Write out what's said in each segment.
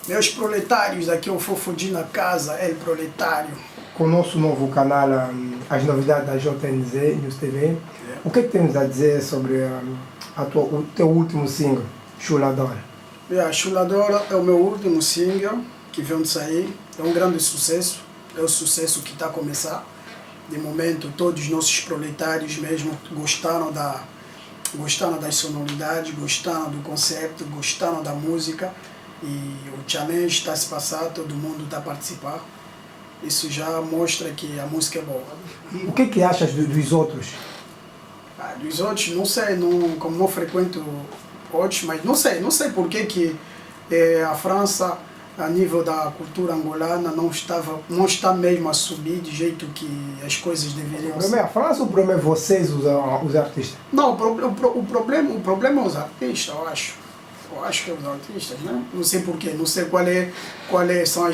Meus proletários, aqui eu vou fugir na casa, é proletário. Com o nosso novo canal, as novidades da JNZ News TV, o que temos a dizer sobre o teu último single, Chuladora? Chuladora é o meu último single que veio de sair, é um grande sucesso, é o sucesso que está a começar. De momento, todos os nossos proletários mesmo gostaram das sonoridades, gostaram do conceito, gostaram da música e o challenge está a se passar, todo mundo está a participar. Isso já mostra que a música é boa. E o que achas dos outros? Dos outros, não sei, como não frequento outros, mas não sei por que a França, a nível da cultura angolana, não está mesmo a subir de jeito que as coisas deveriam ser. O problema é a França ou o problema é vocês, os artistas? Não, o problema é os artistas, eu acho. Eu acho que é os artistas, né? Não sei porquê, não sei quais são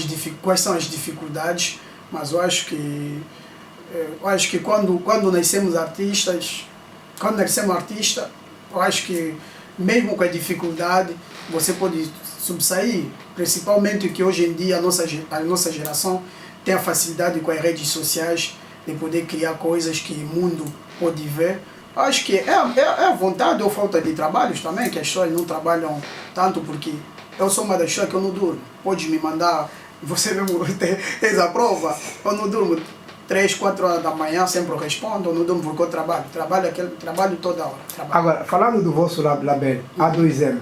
as dificuldades, mas eu acho que quando nascemos artistas, eu acho que mesmo com a dificuldade, você pode subsair, principalmente que hoje em dia a nossa geração tem a facilidade com as redes sociais de poder criar coisas que o mundo pode ver. Acho que é a vontade ou falta de trabalhos também, que as pessoas não trabalham tanto, porque eu sou uma das pessoas que eu não durmo. Pode me mandar, você mesmo tens a prova, eu não durmo 3, 4 horas da manhã, sempre eu respondo, eu não durmo porque eu trabalho toda hora. Agora, falando do vosso label, A2M,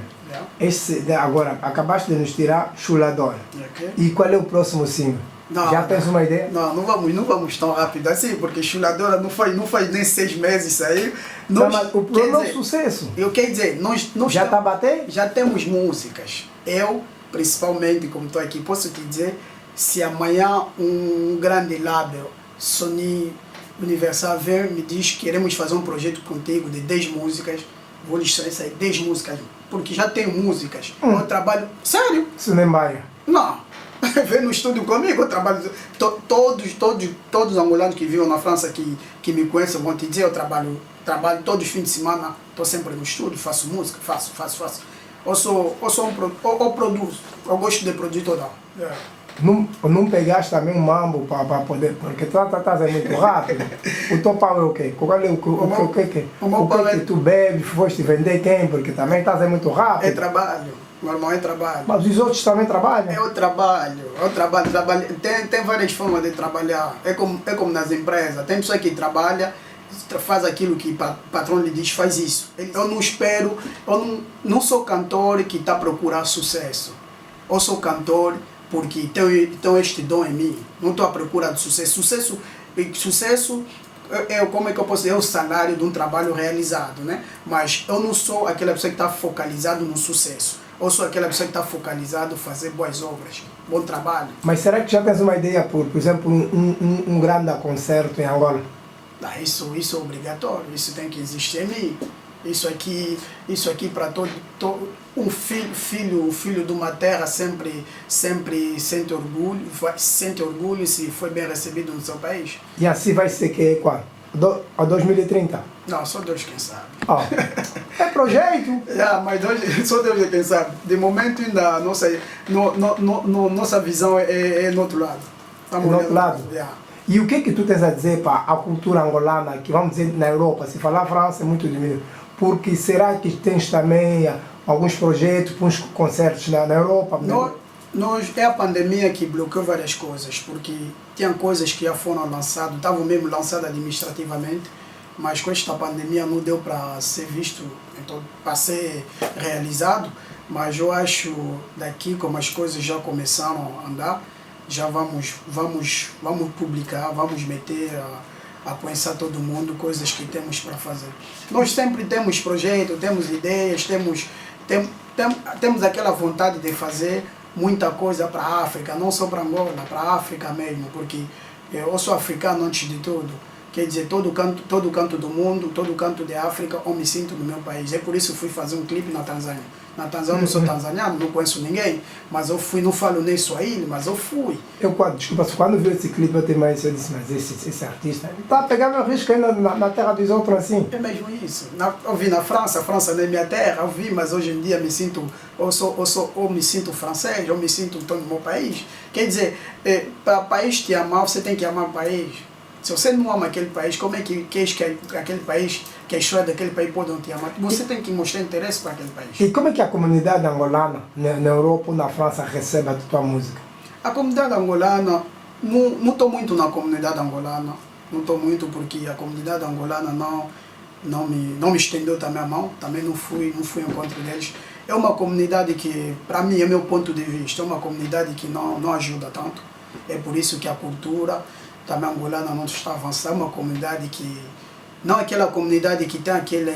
agora acabaste de nos tirar Chuladora. Okay. E qual é o próximo single? Já tens uma ideia? Não vamos tão rápido assim, porque Chuladora não faz nem 6 meses isso aí. Mas o problema é o sucesso. Eu quero dizer, nós já está a bater? Já temos músicas. Eu, principalmente, como estou aqui, posso te dizer, se amanhã um grande label, Sony Universal, vem me diz que queremos fazer um projeto contigo de 10 músicas, vou listar isso aí, 10 músicas, porque já tenho músicas. Eu trabalho... Sério? Isso não é maia? Não. Vem no estúdio comigo, eu trabalho... Todos os angolanos que vivem na França, que me conhecem, vão te dizer, eu trabalho todos os fins de semana, estou sempre no estúdio, faço música, faço. Eu produzo, eu gosto de produzir toda hora. Não pegaste também um mambo para poder, porque tu estás muito rápido. O teu pau é o quê? O que tu bebes, foste vender quem? Porque também estás muito rápido. É trabalho, normal é trabalho. Mas os outros também trabalham? Eu trabalho. Tem várias formas de trabalhar. É como nas empresas, tem pessoa que trabalha, faz aquilo que o patrão lhe diz, faz isso. Eu não espero, eu não sou cantor que está a procurar sucesso. Eu sou cantor porque tem este dom em mim. Não estou à procura de sucesso. Sucesso como é que eu posso dizer? É o salário de um trabalho realizado, né? Mas eu não sou aquela pessoa que está focalizada no sucesso. Eu sou aquela pessoa que está focalizada em fazer boas obras, bom trabalho. Mas será que já tens uma ideia, por exemplo, um grande concerto em Angola? Isso é obrigatório, isso tem que existir em mim. Isso aqui para todo um filho de uma terra sempre sente orgulho se foi bem recebido no seu país. E assim vai ser que quando? A 2030? Não, só Deus quem sabe. É projeto? Mas só Deus é quem sabe. De momento ainda nossa visão é no outro lado. Estamos no outro lado? E o que tu tens a dizer para a cultura angolana, que vamos dizer na Europa, se falar França é muito diminuído, porque será que tens também alguns projetos, uns concertos na Europa? É a pandemia que bloqueou várias coisas, porque tinha coisas que já foram lançadas, estavam mesmo lançadas administrativamente, mas com esta pandemia não deu para ser visto, então, para ser realizado, mas eu acho daqui como as coisas já começaram a andar, já vamos publicar, vamos meter a pensar todo mundo coisas que temos para fazer. Nós sempre temos projetos, temos ideias, temos aquela vontade de fazer muita coisa para a África, não só para Angola, para a África mesmo, porque eu sou africano antes de tudo. Quer dizer, todo canto do mundo, todo canto da África, eu me sinto no meu país. É por isso que fui fazer um clipe na Tanzânia. Na Tanzânia eu não sou tanzaniano, não conheço ninguém, mas eu fui, não falo nem Swahili, mas eu fui. Desculpa, quando vi esse clipe eu disse, mas esse artista está pegando o risco ainda na terra dos outros assim. É mesmo isso. Eu vi na França, a França não é minha terra, eu vi, mas hoje em dia me sinto, eu me sinto francês, eu me sinto todo no meu país. Quer dizer, para o país te amar, você tem que amar o país. Se você não ama aquele país, como é que queres que aquele país, que a história daquele país pode não te amar? Você tem que mostrar interesse para aquele país. E como é que a comunidade angolana, na Europa ou na França, recebe a tua música? A comunidade angolana, não estou muito na comunidade angolana, não estou muito porque a comunidade angolana não me estendeu também a mão, também não fui ao encontro deles. É uma comunidade que, para mim, é meu ponto de vista, é uma comunidade que não ajuda tanto. É por isso que a cultura também angolana não está avançando, é uma comunidade que, não aquela comunidade que tem aquela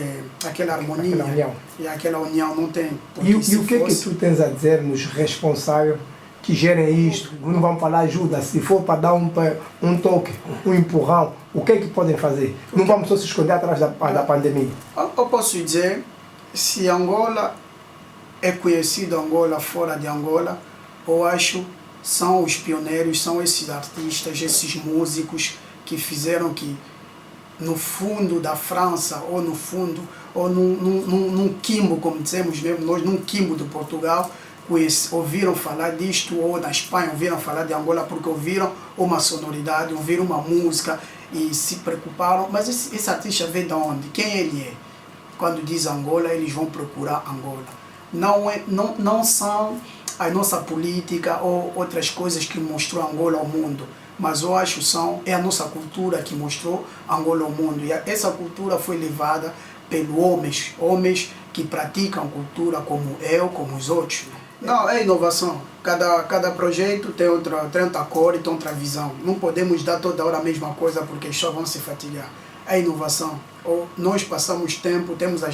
harmonia, aquela união. E aquela união não tem. E o que é que tu tens a dizer nos responsáveis que gerem isto? Não vamos falar ajuda, se for para dar um toque, um empurrão, o que é que podem fazer? Não vamos só se esconder atrás da pandemia. Eu posso dizer, se Angola é conhecido Angola fora de Angola, eu acho são os pioneiros, são esses artistas, esses músicos que fizeram que no fundo da França, ou no fundo, ou num quimbo, como dizemos mesmo nós, num quimbo de Portugal, ouviram falar disto, ou na Espanha ouviram falar de Angola porque ouviram uma sonoridade, ouviram uma música e se preocuparam. Mas esse artista vem de onde? Quem ele é? Quando diz Angola, eles vão procurar Angola. Não são a nossa política ou outras coisas que mostrou Angola ao mundo, mas eu acho é a nossa cultura que mostrou Angola ao mundo. E essa cultura foi levada pelos homens que praticam cultura como eu, como os outros. Não, é inovação. Cada projeto tem outra cor e tem outra visão. Não podemos dar toda hora a mesma coisa porque só vão se fatigar. É inovação. Nós passamos tempo, temos a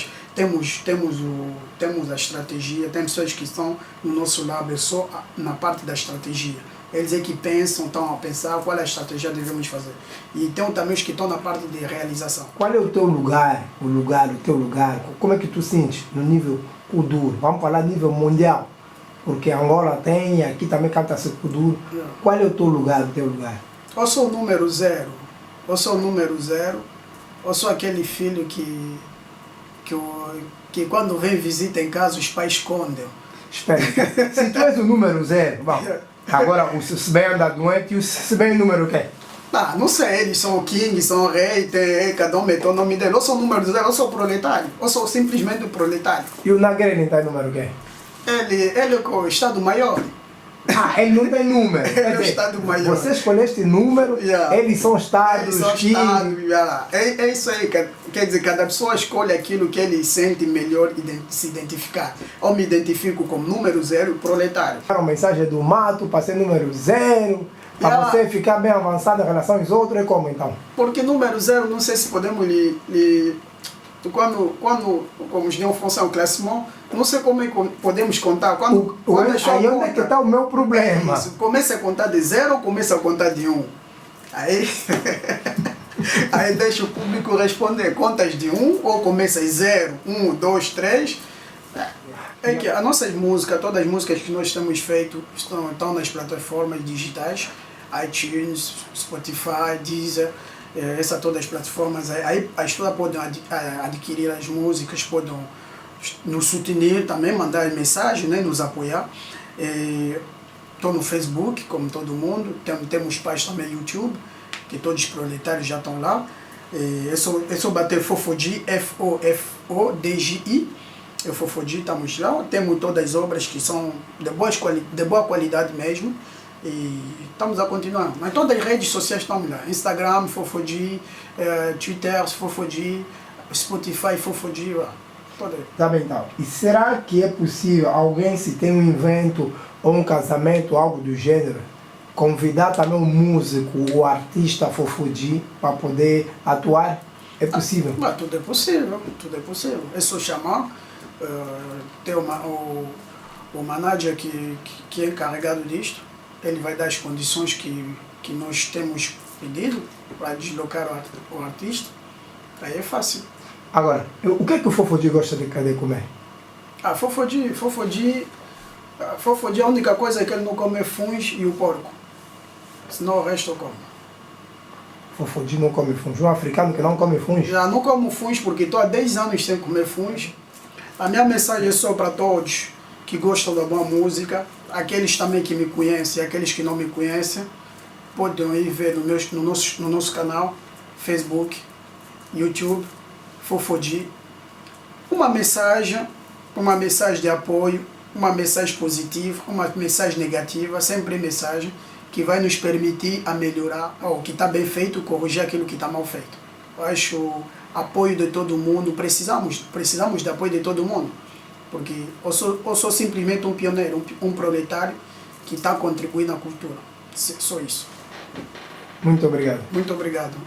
estratégia, tem pessoas que estão no nosso lado só na parte da estratégia. Eles é que pensam, estão a pensar qual é a estratégia que devemos fazer. E tem também os que estão na parte de realização. Qual é o teu lugar, o teu lugar? Como é que tu sentes no nível Kuduro? Vamos falar nível mundial, porque Angola tem, aqui também canta-se Kuduro. Qual é o teu lugar, Eu sou o número zero. Eu sou aquele filho que quando vem visita em casa os pais escondem. Espera, se tu és o número zero, vamos. Agora o se bem anda doente e o se bem número o quê? Não sei, eles são o king, são o rei, cada um meteu o nome dele. Eu sou o número zero, eu sou o proletário. Eu sou simplesmente o proletário. E o Nagreni está em número o quê? Ele é o Estado Maior. Ele não tem número. Ele é o Estado Maior. Você escolheste número, eles são estados, É isso aí, quer dizer, cada pessoa escolhe aquilo que ele sente melhor se identificar. Eu me identifico como número zero, proletário. Uma mensagem do mato para ser número zero, para você ficar bem avançado em relação aos outros, é como então? Porque número zero, não sei se podemos quando como os neofons são classement, não sei como é que podemos contar. Quando aí onde é que está o meu problema? Isso, começa a contar de 0 ou começa a contar de 1? Aí, aí deixa o público responder. Contas de 1 ou começa em 0, 1, 2, 3? É que as nossas músicas, todas as músicas que nós temos feito estão nas plataformas digitais, iTunes, Spotify, Deezer. Essas todas as plataformas, aí as pessoas podem adquirir as músicas, podem nos soutenir também, mandar mensagem, né, nos apoiar. Estou no Facebook, como todo mundo, temos páginas também no YouTube, que todos os proletários já estão lá. É só bater Fofodi, F-O-F-O-D-G-I, Fofodi, estamos lá. Temos todas as obras que são de boa qualidade mesmo. E estamos a continuar. Mas todas as redes sociais estão lá. Instagram, Fofodi, Twitter, Fofodi, Spotify, Fofodi, todas. Tá bem, então. E será que é possível alguém, se tem um evento ou um casamento, algo do gênero, convidar também um músico ou artista Fofodi para poder atuar? É possível? Tudo é possível, tudo é possível. É só chamar, ter o manager que é encarregado disto. Ele vai dar as condições que nós temos pedido para deslocar o artista, aí é fácil. Agora, o que é que o Fofodi gosta de comer? Fofodi, a única coisa é que ele não come é funs e o porco. Senão o resto eu como. Fofodi não come funs. Um africano que não come funs? Já não como funs porque estou há 10 anos sem comer funs. A minha mensagem é só para todos que gostam da boa música, aqueles também que me conhecem e aqueles que não me conhecem, podem ir ver no nosso canal, Facebook, YouTube, Fofodi. Uma mensagem de apoio, uma mensagem positiva, uma mensagem negativa, sempre mensagem que vai nos permitir a melhorar, ou que está bem feito, corrigir aquilo que está mal feito. Eu acho apoio de todo mundo, precisamos de apoio de todo mundo, porque eu sou simplesmente um pioneiro, um proletário que está contribuindo à cultura. Só isso. Muito obrigado. Muito obrigado.